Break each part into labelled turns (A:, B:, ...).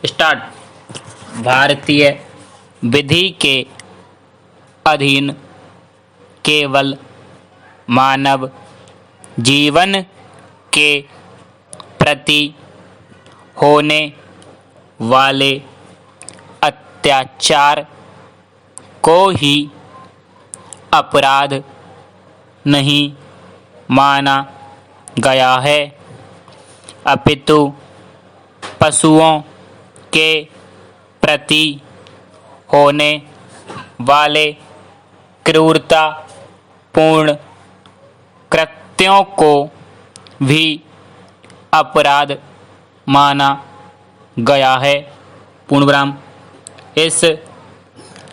A: Start. भारतीय विधि के अधीन केवल मानव जीवन के प्रति होने वाले अत्याचार को ही अपराध नहीं माना गया है, अपितु पशुओं के प्रति होने वाले क्रूरतापूर्ण कृत्यों को भी अपराध माना गया है। पूर्णविराम। इस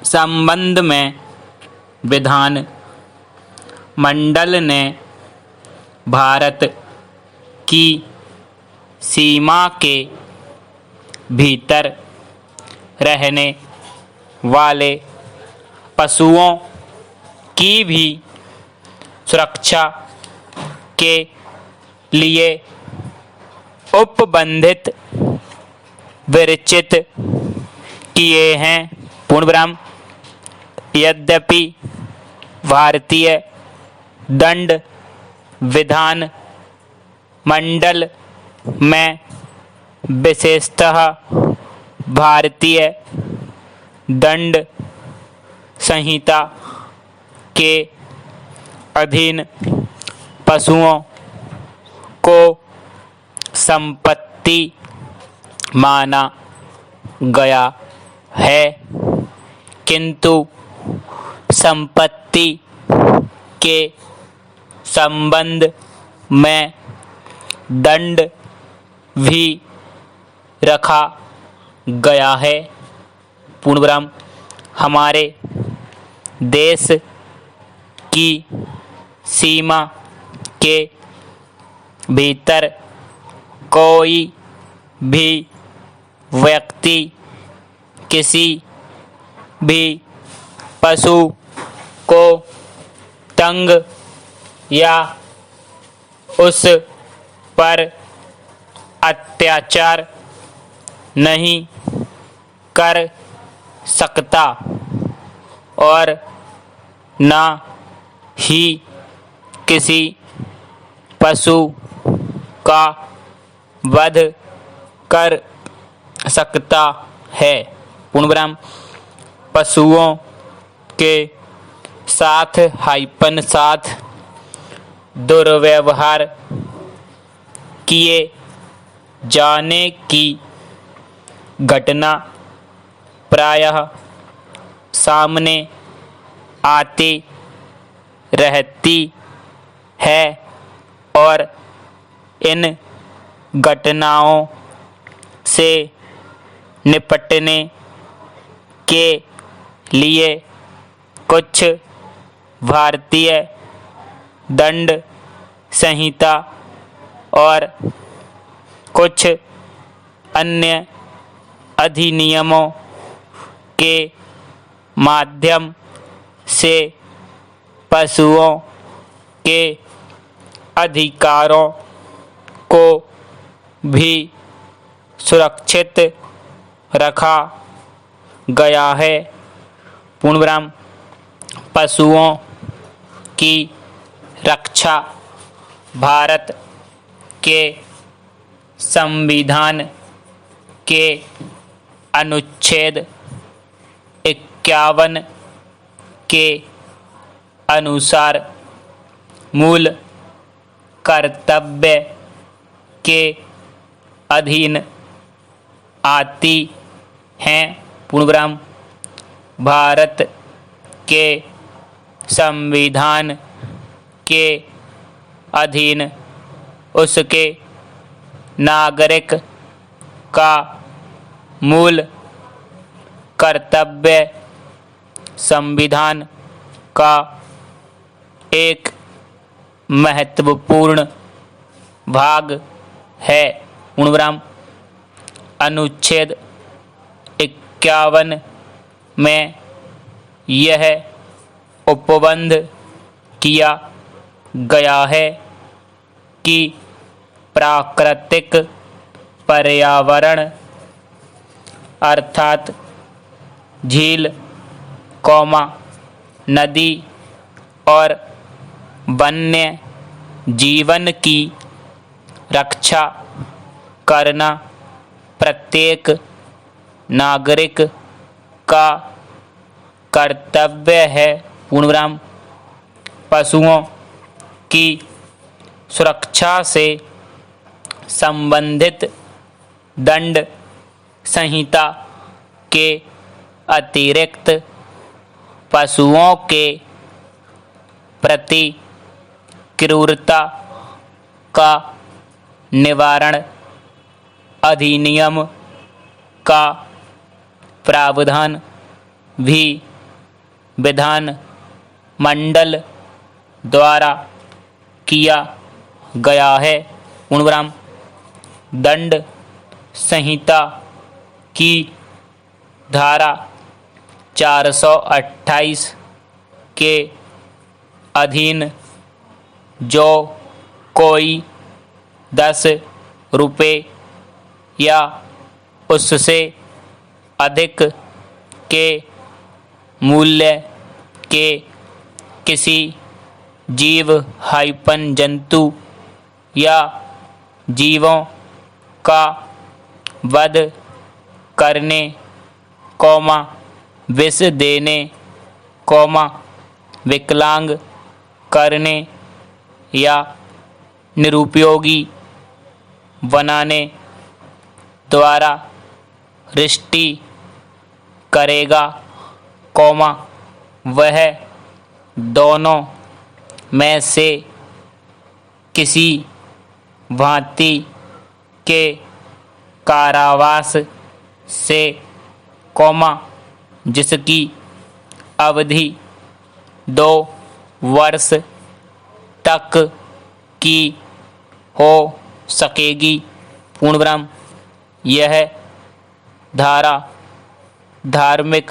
A: संबंध में विधान मंडल ने भारत की सीमा के भीतर रहने वाले पशुओं की भी सुरक्षा के लिए उपबंधित विरचित किए हैं। पूर्णविराम। यद्यपि भारतीय दंड विधान मंडल में विशेषतः भारतीय दंड संहिता के अधीन पशुओं को संपत्ति माना गया है, किंतु संपत्ति के संबंध में दंड भी रखा गया है। पूर्णविराम। हमारे देश की सीमा के भीतर कोई भी व्यक्ति किसी भी पशु को तंग या उस पर अत्याचार नहीं कर सकता और न ही किसी पशु का वध कर सकता है। पूर्णविराम। पशुओं के साथ साथ दुर्व्यवहार किए जाने की घटना प्रायः सामने आती रहती है और इन घटनाओं से निपटने के लिए कुछ भारतीय दंड संहिता और कुछ अन्य अधिनियमों के माध्यम से पशुओं के अधिकारों को भी सुरक्षित रखा गया है। पूर्णविराम। पशुओं की रक्षा भारत के संविधान के अनुच्छेद 51 के अनुसार मूल कर्तव्य के अधीन आती हैं। पूर्णविराम। भारत के संविधान के अधीन उसके नागरिक का मूल कर्तव्य संविधान का एक महत्वपूर्ण भाग है। पूर्णविराम। अनुच्छेद 51 में यह उपबंध किया गया है कि प्राकृतिक पर्यावरण अर्थात झील, नदी और वन्य जीवन की रक्षा करना प्रत्येक नागरिक का कर्तव्य है। पूर्णविराम। पशुओं की सुरक्षा से संबंधित दंड संहिता के अतिरिक्त पशुओं के प्रति क्रूरता का निवारण अधिनियम का प्रावधान भी विधान मंडल द्वारा किया गया है। पूर्णविराम। दंड संहिता की धारा 428 के अधीन जो कोई 10 रुपये या उससे अधिक के मूल्य के किसी जीव जंतु या जीवों का वध करने, विष देने, विकलांग करने या निरुपयोगी बनाने द्वारा रिष्टि करेगा, वह दोनों में से किसी भांति के कारावास से, जिसकी अवधि 2 वर्ष तक की हो सकेगी। पूर्णविराम। यह धारा धार्मिक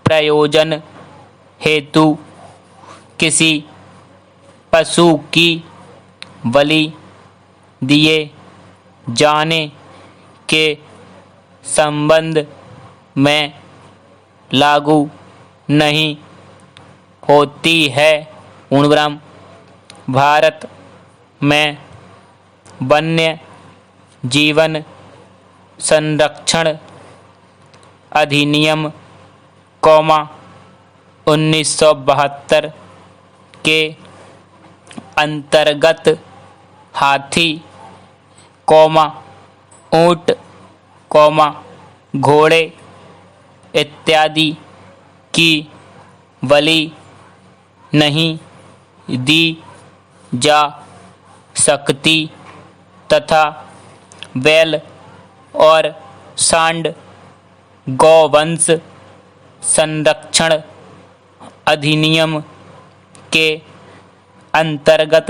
A: प्रयोजन हेतु किसी पशु की बलि दिए जाने के संबंध में लागू नहीं होती है। पूर्णविराम। भारत में वन्य जीवन संरक्षण अधिनियम, 1972 के अंतर्गत हाथी, ऊंट, घोड़े इत्यादि की बलि नहीं दी जा सकती तथा बैल और सांड गौवंश संरक्षण अधिनियम के अंतर्गत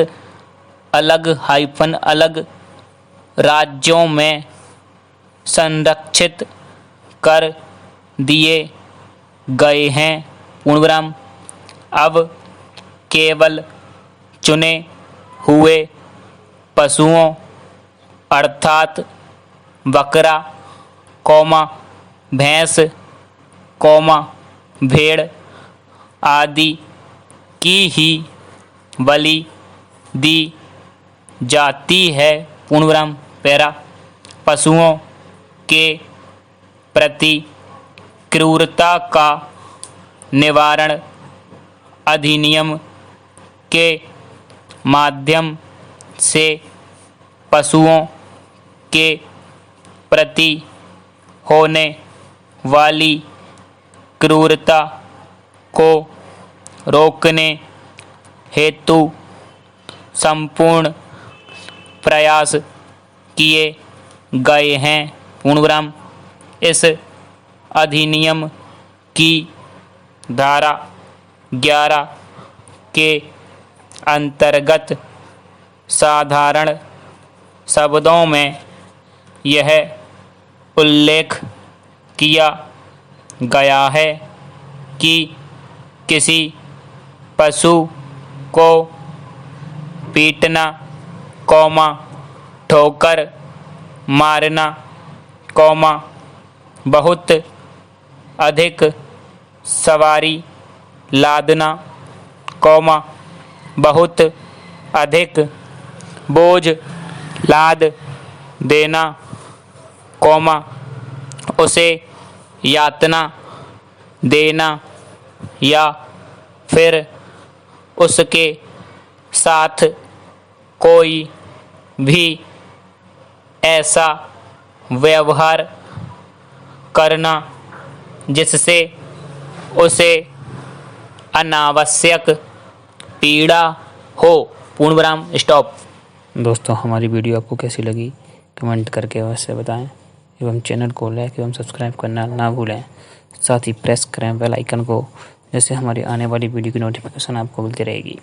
A: अलग राज्यों में संरक्षित कर दिए गए हैं। पूर्णविराम। अब केवल चुने हुए पशुओं अर्थात बकरा, भैंस, भेड़ आदि की ही बलि दी जाती है। पूर्णविराम। पैरा। पशुओं के प्रति क्रूरता का निवारण अधिनियम के माध्यम से पशुओं के प्रति होने वाली क्रूरता को रोकने हेतु संपूर्ण प्रयास किए गए हैं। पूर्णविराम। इस अधिनियम की धारा 11 के अंतर्गत साधारण शब्दों में यह उल्लेख किया गया है कि किसी पशु को पीटना, ठोकर मारना, बहुत अधिक सवारी लादना, कौमा बहुत अधिक बोझ लाद देना, कौमा उसे यातना देना या फिर उसके साथ कोई भी ऐसा व्यवहार करना जिससे उसे अनावश्यक पीड़ा हो। पूर्ण विराम, स्टॉप। दोस्तों, हमारी वीडियो आपको कैसी लगी कमेंट करके अवश्य बताएं एवं चैनल को लाइक एवं सब्सक्राइब करना ना भूलें। साथ ही प्रेस करें बेल आइकन को, जिससे हमारी आने वाली वीडियो की नोटिफिकेशन आपको मिलती रहेगी।